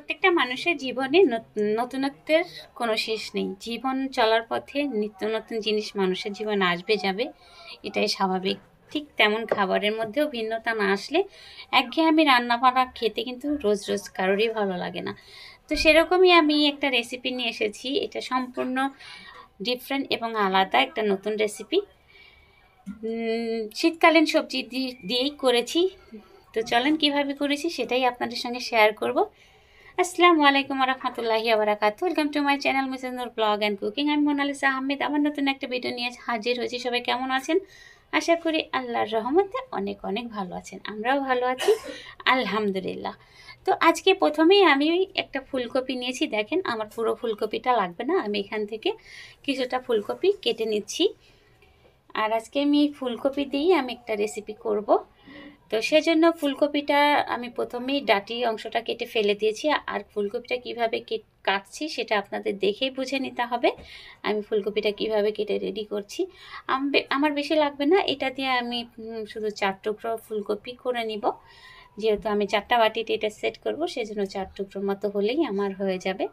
প্রত্যেকটা মানুষের জীবনে নতুনত্বের কোনো শেষ নেই। জীবন চলার পথে নিত্য নতুন জিনিস মানুষের জীবনে আসবে যাবে, এটাই স্বাভাবিক। ঠিক তেমন খাবারের মধ্যেও ভিন্নতা না আসলে একঘেয়েমি রান্না বান্না খেতে কিন্তু রোজ রোজ কারোরই ভালো লাগে না। তো সেরকমই আমি একটা রেসিপি নিয়ে এসেছি। এটা সম্পূর্ণ ডিফারেন্ট এবং আলাদা একটা নতুন রেসিপি। শীতকালীন সবজি দিয়েই করেছি। তো চলেন কিভাবে করেছি সেটাই আপনাদের সঙ্গে শেয়ার করব। আসসালামু আলাইকুম রহমতুল্লাহি ওয়াবারাকাতুহু। Welcome to my channel Mrs Noor blog and cooking. আমি মোনালিসা আহমেদ। আমার নতুন একটা ভিডিও নিয়ে হাজির হয়েছি। সবাই কেমন আছেন? আশা করি আল্লাহর রহমতে অনেক অনেক ভালো আছেন। আমরাও ভালো আছি আলহামদুলিল্লাহ। তো আজকে প্রথমেই আমি একটা ফুলকপি নিয়েছি। দেখেন আমার পুরো ফুলকপিটা লাগবে না, আমি এখান থেকে কিছুটা ফুলকপি কেটে নিচ্ছি। আর আজকে আমি এই ফুলকপি দিয়েই আমি একটা রেসিপি করব। তো সেজন্য ফুলকপিটা আমি প্রথমেই ডাঁটি অংশটা কেটে ফেলে দিয়েছি। আর ফুলকপিটা কিভাবে কাটছি সেটা আপনাদের দেখেই বুঝে নিতে হবে আমি ফুলকপিটা কিভাবে কেটে রেডি করছি। আমার বেশি লাগবে না, এটা দিয়ে আমি শুধু 4 টুকরো ফুলকপি করে নিব। যেহেতু আমি 4টা বাটিতে এটা সেট করব, সেজন্য 4 টুকরোর মতো হলেই আমার হয়ে যাবে।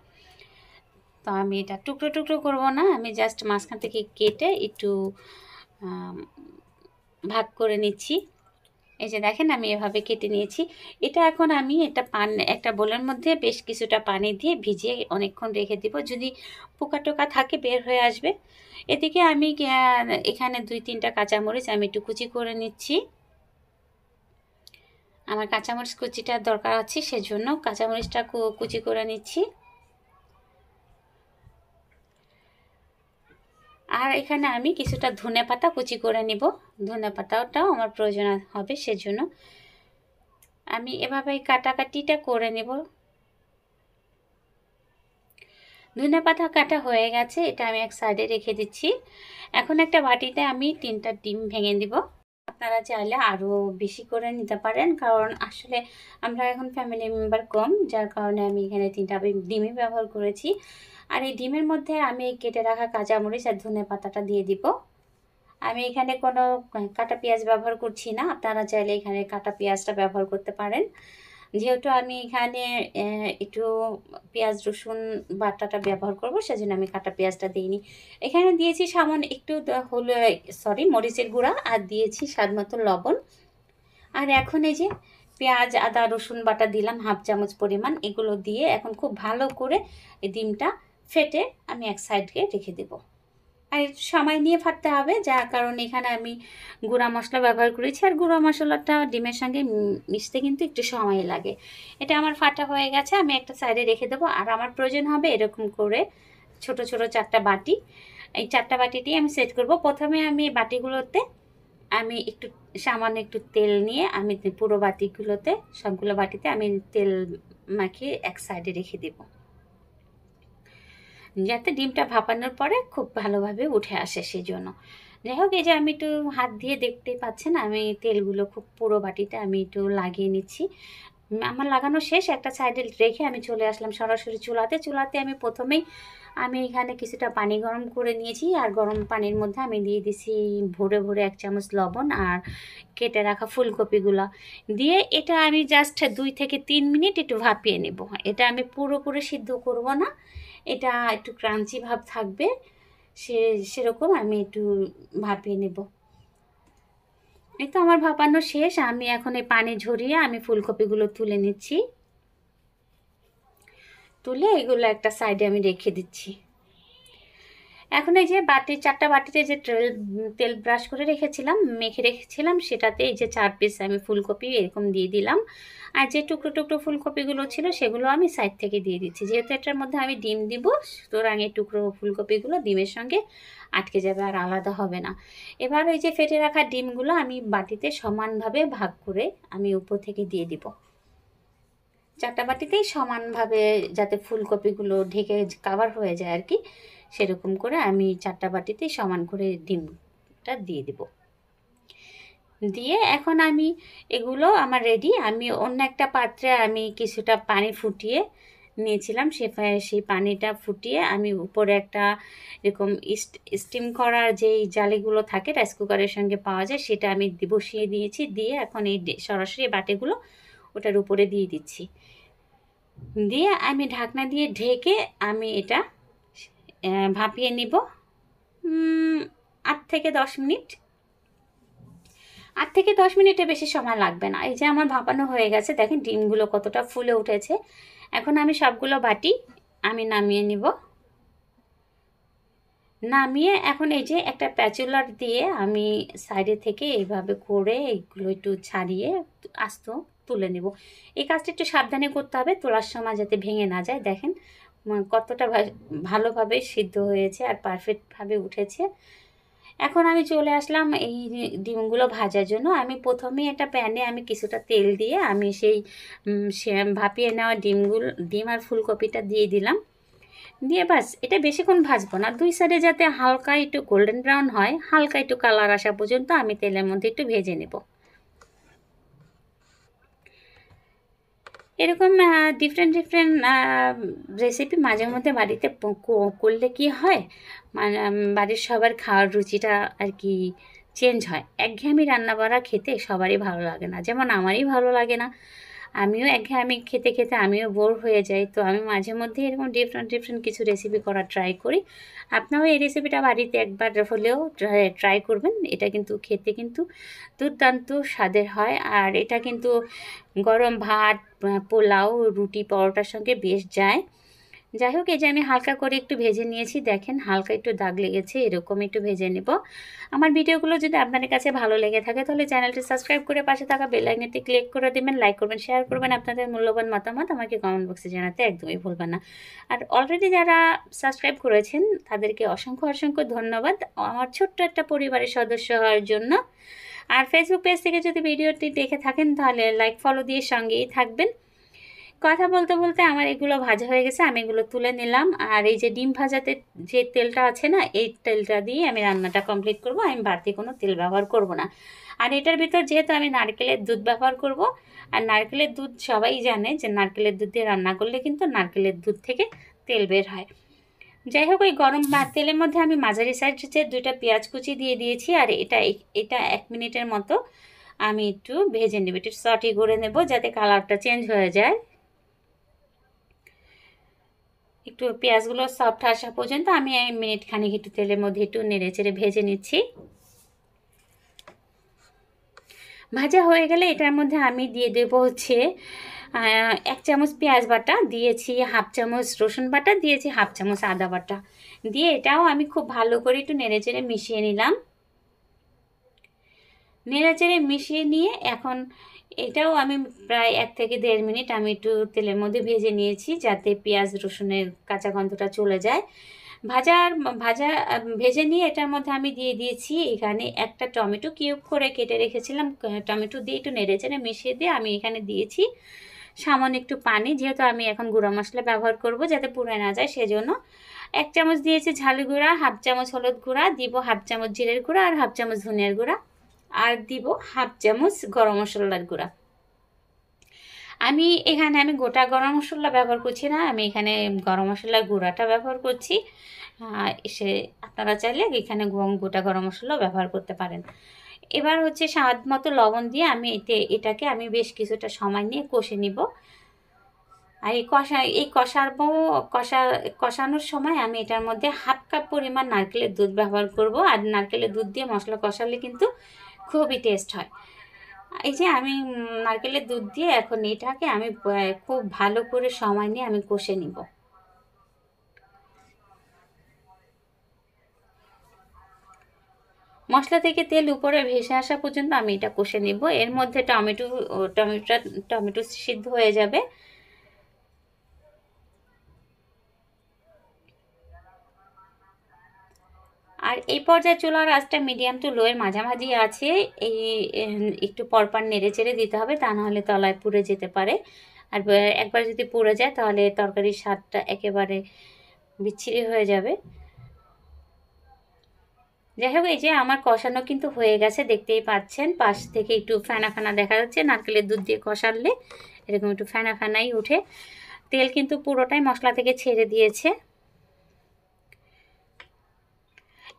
তো আমি এটা টুকরো টুকরো করব না, আমি জাস্ট মাঝখান থেকে কেটে একটু ভাগ করে নিচ্ছি। এই যে দেখেন আমি এভাবে কেটে নিয়েছি। এটা এখন আমি একটা বোলের মধ্যে বেশ কিছুটা পানি দিয়ে ভিজিয়ে অনেকক্ষণ রেখে দিব। যদি পোকা টোকা থাকে বের হয়ে আসবে। এদিকে আমি এখানে 2-3টা কাঁচামরিচ আমি একটু কুচি করে নিচ্ছি। আমার কাঁচামরিচ কুচিটার দরকার আছে, সেজন্য কাঁচামরিচটা কুচি করে নিচ্ছি। আর এখানে আমি কিছুটা ধনেপাতা কুচি করে নিব। ধনেপাতাটাও আমার প্রয়োজন হবে, সেজন্য আমি এভাবে কাটাকাটিটা করে নেব। ধনেপাতা কাটা হয়ে গেছে, এটা আমি এক সাইডে রেখে দিচ্ছি। এখন একটা বাটিতে আমি 3টা ডিম ভেঙে দিব। আপনারা চাইলে আরও বেশি করে নিতে পারেন, কারণ আসলে আমরা এখন ফ্যামিলি মেম্বার কম, যার কারণে আমি এখানে 3টা ডিমই ব্যবহার করেছি। আর এই ডিমের মধ্যে আমি কেটে রাখা কাঁচামরিচ আর ধনেপাতাটা দিয়ে দিব। আমি এখানে কোনো কাটা পেঁয়াজ ব্যবহার করছি না, আপনারা চাইলে এখানে কাটা পেঁয়াজটা ব্যবহার করতে পারেন। যেহেতু আমি এখানে একটু পেঁয়াজ রসুন বাটাটা ব্যবহার করব, সেজন্য আমি কাটা পেঁয়াজটা দিইনি। এখানে দিয়েছি সামান্য একটু মরিচের গুঁড়া, আর দিয়েছি স্বাদ মতো লবণ। আর এখন এই যে পেঁয়াজ আদা রসুন বাটা দিলাম 1/2 চামচ পরিমাণ। এগুলো দিয়ে এখন খুব ভালো করে এই ডিমটা ফেটে আমি এক সাইডে রেখে দেবো। আর একটু সময় নিয়ে ফাটতে হবে, যার কারণে এখানে আমি গুঁড়া মশলা ব্যবহার করেছি। আর গুঁড়া মশলাটা ডিমের সঙ্গে মিশতে কিন্তু একটু সময় লাগে। এটা আমার ফাটা হয়ে গেছে, আমি একটা সাইডে রেখে দেবো। আর আমার প্রয়োজন হবে এরকম করে ছোট ছোট 4টা বাটি। এই 4টা বাটিতেই আমি সেট করব। প্রথমে আমি বাটিগুলোতে আমি সামান্য একটু তেল নিয়ে আমি পুরো বাটিগুলোতে সবগুলো বাটিতে আমি তেল মাখিয়ে এক সাইডে রেখে দেবো, যাতে ডিমটা ভাপানোর পরে খুব ভালোভাবে উঠে আসে সেজন্য। যাই হোক, এই যে আমি একটু হাত দিয়ে দেখতেই পাচ্ছেন আমি তেলগুলো খুব পুরো বাটিতে আমি একটু লাগিয়ে নিচ্ছি। আমার লাগানো শেষ, একটা সাইডে রেখে আমি চলে আসলাম সরাসরি চুলাতে। আমি এখানে কিছুটা পানি গরম করে নিয়েছি। আর গরম পানির মধ্যে আমি দিয়ে দিছি ভরে ভরে 1 চামচ লবণ আর কেটে রাখা ফুলকপিগুলো দিয়ে এটা আমি জাস্ট 2 থেকে 3 মিনিট একটু ভাপিয়ে নেব। এটা আমি পুরোপুরি সিদ্ধ করব না, এটা একটু ক্রাঞ্চি ভাব থাকবে, সেরকম আমি একটু ভাপিয়ে নেব। এই তো আমার ভাপানো শেষ। আমি এখন এই পানি ঝরিয়ে আমি ফুলকপিগুলো তুলে নিচ্ছি। তুলে এগুলো একটা সাইডে আমি রেখে দিচ্ছি। এখন এই যে 4টা বাটিতে যে তেল ব্রাশ করে মেখে রেখেছিলাম, সেটাতে এই যে 4 পিস আমি ফুলকপি এরকম দিয়ে দিলাম। আর যে টুকরো টুকরো ফুলকপিগুলো ছিল সেগুলো আমি সাইড থেকে দিয়ে দিচ্ছি। যেহেতু এটার মধ্যে আমি ডিম দিব, সুতরাং এই টুকরো ফুলকপিগুলো ডিমের সঙ্গে আটকে যাবে আর আলাদা হবে না। এবার ওই যে ফেটে রাখা ডিমগুলো আমি বাটিতে সমানভাবে ভাগ করে আমি উপর থেকে দিয়ে দিব। 4টা বাটিতেই সমানভাবে যাতে ফুলকপিগুলো ঢেকে কাভার হয়ে যায় আর কি, সেরকম করে আমি 4টা বাটিতেই সমান করে ডিমটা দিয়ে দেব। দিয়ে এখন আমি এগুলো আমার রেডি। আমি অন্য একটা পাত্রে আমি কিছুটা পানি ফুটিয়ে নিয়েছিলাম, সেই পানিটা ফুটিয়ে আমি উপরে একটা এরকম স্টিম করার যেই জালিগুলো থাকে রাইস কুকারের সঙ্গে পাওয়া যায়, সেটা আমি বসিয়ে দিয়েছি। দিয়ে এখন এই সরাসরি বাটিগুলো ওটার উপরে দিয়ে দিচ্ছি। দিয়ে আমি ঢাকনা দিয়ে ঢেকে আমি এটা ভাপিয়ে নিব 8 থেকে 10 মিনিট। 8 থেকে 10 মিনিটে বেশি সময় লাগবে না। এই যে আমার ভাপানো হয়ে গেছে, দেখেন ডিমগুলো কতটা ফুলে উঠেছে। এখন আমি সবগুলো বাটি আমি নামিয়ে নিব। নামিয়ে এখন এই যে একটা প্যাচুলার দিয়ে আমি সাইডে থেকে এইভাবে করে এইগুলো একটু ছাড়িয়ে আস্ত তুলে নেব। এই কাজটা একটু সাবধানে করতে হবে, তোলার সময় যাতে ভেঙে না যায়। দেখেন কতটা ভালোভাবে সিদ্ধ হয়েছে আর পারফেক্টভাবে উঠেছে। এখন আমি চলে আসলাম এই ডিমগুলো ভাজার জন্য। আমি প্রথমে একটা প্যানে আমি কিছুটা তেল দিয়ে আমি সেই ভাপিয়ে নেওয়া ডিম আর ফুলকপিটা দিয়ে দিলাম। দিয়ে বাস এটা বেশিক্ষণ ভাজবো না, 2 সাইডে যাতে হালকা একটু গোল্ডেন ব্রাউন হয়, হালকা একটু কালার আসা পর্যন্ত আমি তেলের মধ্যে একটু ভেজে নেব। এরকম ডিফারেন্ট রেসিপি মাঝে মধ্যে বাড়িতে করলে কি হয়, মানে বাড়ির সবার খাওয়ার রুচিটা আর কি চেঞ্জ হয়। একঘেয়েমি রান্না বাড়া খেতে সবারই ভালো লাগে না, যেমন আমারই ভালো লাগে না। আমিও একঘেয়েমি খেতে খেতে আমিও বোর হয়ে যাই। তো আমি মাঝে মধ্যে এরকম ডিফারেন্ট কিছু রেসিপি করার ট্রাই করি। আপনারাও এই রেসিপিটা বাড়িতে একবার হলেও ট্রাই করবেন। এটা কিন্তু খেতে কিন্তু দুর্দান্ত স্বাদের হয়, আর এটা কিন্তু গরম ভাত, পোলাও, রুটি, পরোটার সঙ্গে বেশ যায়। যাই হোক, এই যে আমি হালকা করে একটু ভেজে নিয়েছি, দেখেন হালকা একটু দাগ লেগেছে, এরকম একটু ভেজে নেব। আমার ভিডিওগুলো যদি আপনাদের কাছে ভালো লেগে থাকে তাহলে চ্যানেলটি সাবস্ক্রাইব করে পাশে থাকা বেল আইকনটি ক্লিক করে দেবেন, লাইক করবেন, শেয়ার করবেন। আপনাদের মূল্যবান মতামত আমাকে কমেন্ট বক্সে জানাতে একদমই ভুলবেন না। আর অলরেডি যারা সাবস্ক্রাইব করেছেন তাদেরকে অসংখ্য ধন্যবাদ আমার ছোট্ট একটা পরিবারের সদস্য হওয়ার জন্য। আর ফেসবুক পেজ থেকে যদি ভিডিওটি দেখে থাকেন তাহলে লাইক ফলো দিয়ে সঙ্গেই থাকবেন। কথা বলতে বলতে আমার এগুলো ভাজা হয়ে গেছে, আমি এগুলো তুলে নিলাম। আর এই যে ডিম ভাজাতে যে তেলটা আছে না, এই তেলটা দিয়ে আমি রান্নাটা কমপ্লিট করব। আমি বাড়তি কোনো তেল ব্যবহার করব না। আর এটার ভিতর যেহেতু আমি নারকেলের দুধ ব্যবহার করব, আর নারকেলের দুধ সবাই জানে যে নারকেলের দুধ দিয়ে রান্না করলে কিন্তু নারকেলের দুধ থেকে তেল বের হয়। যাই হোক, ওই গরম তেলের মধ্যে আমি মাঝারি সাইজের 2টা পেঁয়াজ কুচি দিয়ে দিয়েছি। আর এটা 1 মিনিটের মতো আমি একটু ভেজে নেব, একটু সটে করে নেব যাতে কালারটা চেঞ্জ হয়ে যায়। একটু পেঁয়াজগুলো সফট আসা পর্যন্ত আমি মিনিট খানিক একটু তেলের মধ্যে একটু নেড়ে চেড়ে ভেজে নিচ্ছি। ভাজা হয়ে গেলে এটার মধ্যে আমি দিয়ে দেবো হচ্ছে 1 চামচ পেঁয়াজ বাটা দিয়েছি, 1/2 চামচ রসুন বাটা দিয়েছি, 1/2 চামচ আদা বাটা দিয়ে এটাও আমি খুব ভালো করে একটু নেড়ে চেড়ে মিশিয়ে নিলাম। নেড়ে চেড়ে মিশিয়ে নিয়ে এখন এটাও আমি প্রায় 1 থেকে 1.5 মিনিট আমি একটু তেলের মধ্যে ভেজে নিয়েছি যাতে পেঁয়াজ রসুনের কাঁচা গন্ধটা চলে যায়। ভেজে নিয়ে এটার মধ্যে আমি দিয়ে দিয়েছি এখানে একটা টমেটো কিউব করে কেটে রেখেছিলাম। টমেটো দিয়ে একটু নেড়ে চেড়ে মিশিয়ে দিয়ে আমি এখানে দিয়েছি সামান্য একটু পানি, যেহেতু আমি এখন গুঁড়া মশলা ব্যবহার করব যাতে পুড়ে না যায় সেজন্য। 1 চামচ দিয়েছি ঝালের গুঁড়া, 1/2 চামচ হলুদ গুঁড়া দিব, 1/2 চামচ জিরের গুঁড়া আর 1/2 চামচ ধনিয়ার গুঁড়া, আর দিব 1/2 চামচ গরম মশলার গুঁড়া। আমি গোটা গরম মশলা ব্যবহার করছি না, আমি এখানে গরম মশলার গুঁড়াটা ব্যবহার করছি। আপনারা চাইলে এখানে গোটা গরম মশলাও ব্যবহার করতে পারেন। এবার হচ্ছে স্বাদ মতো লবণ দিয়ে আমি এটাকে আমি বেশ কিছুটা সময় নিয়ে কষে নিব। আর কষানোর সময় আমি এটার মধ্যে 1/2 কাপ পরিমাণ নারকেলের দুধ ব্যবহার করব। আর নারকেলের দুধ দিয়ে মশলা কষালে কিন্তু খুবই টেস্ট হয়। এই যে আমি নারকেলের দুধ দিয়ে এখন এটাকে আমি খুব ভালো করে সময় নিয়ে আমি কষে নিব। মশলা থেকে তেল উপরে ভেসে আসা পর্যন্ত আমি এটা কষে নিব। এর মধ্যে টমেটো সিদ্ধ হয়ে যাবে। আর এই পর্যায়ে চুলার আঁচটা মিডিয়াম টু লো এর মাঝামাঝি আছে। একটু পরপর নেড়ে চেড়ে দিতে হবে, তা নাহলে তলায় পুড়ে যেতে পারে। আর একবার যদি পুড়ে যায় তাহলে তরকারির স্বাদটা একেবারে বিচ্ছিরি হয়ে যাবে। যাই হোক, এই যে আমার কষানো কিন্তু হয়ে গেছে, দেখতেই পাচ্ছেন পাশ থেকে একটু ফেনা ফেনা দেখা যাচ্ছে। নারকেলের দুধ দিয়ে কষালে এরকম একটু ফেনা ফেনাই উঠে। তেল কিন্তু পুরোটাই মশলা থেকে ছেড়ে দিয়েছে।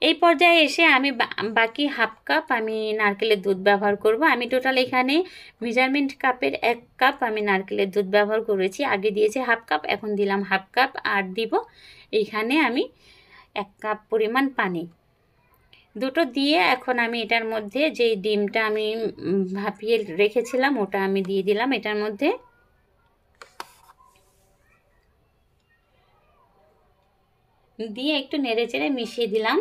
এই পর্যায়ে এসে আমি বাকি হাফ কাপ আমি নারকেলের দুধ ব্যবহার করব। আমি টোটাল এখানে মেজারমেন্ট কাপের 1 কাপ আমি নারকেলের দুধ ব্যবহার করেছি। আগে দিয়েছি হাফ কাপ, এখন দিলাম হাফ কাপ, আর দিব এইখানে আমি 1 কাপ পরিমাণ পানি। দুটো দিয়ে এখন আমি এটার মধ্যে যে ডিমটা আমি ভাপিয়ে রেখেছিলাম ওটা আমি দিয়ে দিলাম এটার মধ্যে। দিয়ে একটু নেড়েচেড়ে মিশিয়ে দিলাম।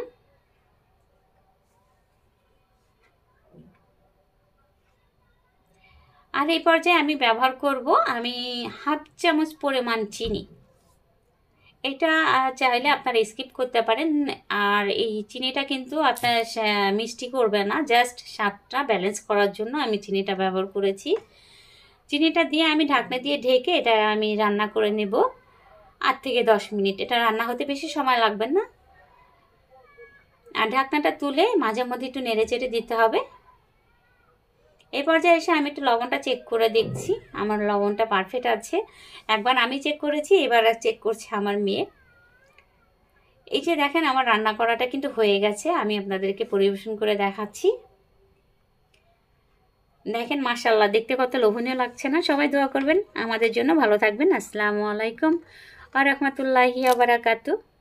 আর এই পর্যায়ে আমি ব্যবহার করব আমি হাফ চামচ পরিমাণ চিনি। এটা চাইলে আপনারা স্কিপ করতে পারেন। আর এই চিনিটা কিন্তু আপনার মিষ্টি করবে না, জাস্ট স্বাদটা ব্যালেন্স করার জন্য আমি চিনিটা ব্যবহার করেছি। চিনিটা দিয়ে আমি ঢাকনা দিয়ে ঢেকে এটা আমি রান্না করে নেব 8 থেকে 10 মিনিট। এটা রান্না হতে বেশি সময় লাগবে না। আর ঢাকনাটা তুলে মাঝে মধ্যে একটু নেড়ে চেড়ে দিতে হবে। এই পর্যায়ে এসে আমি একটু লবণটা চেক করে দেখছি, আমার লবণটা পারফেক্ট আছে। একবার আমি চেক করেছি, এবার চেক করছে আমার মেয়ে। এই যে দেখেন আমার রান্না করাটা কিন্তু হয়ে গেছে, আমি আপনাদেরকে পরিবেশন করে দেখাচ্ছি। দেখেন মাশাআল্লাহ, দেখতে কত লোভনীয় লাগছে না? সবাই দোয়া করবেন আমাদের জন্য। ভালো থাকবেন। আসসালামু আলাইকুম ওয়া রাহমাতুল্লাহি ওয়া বারাকাতুহু।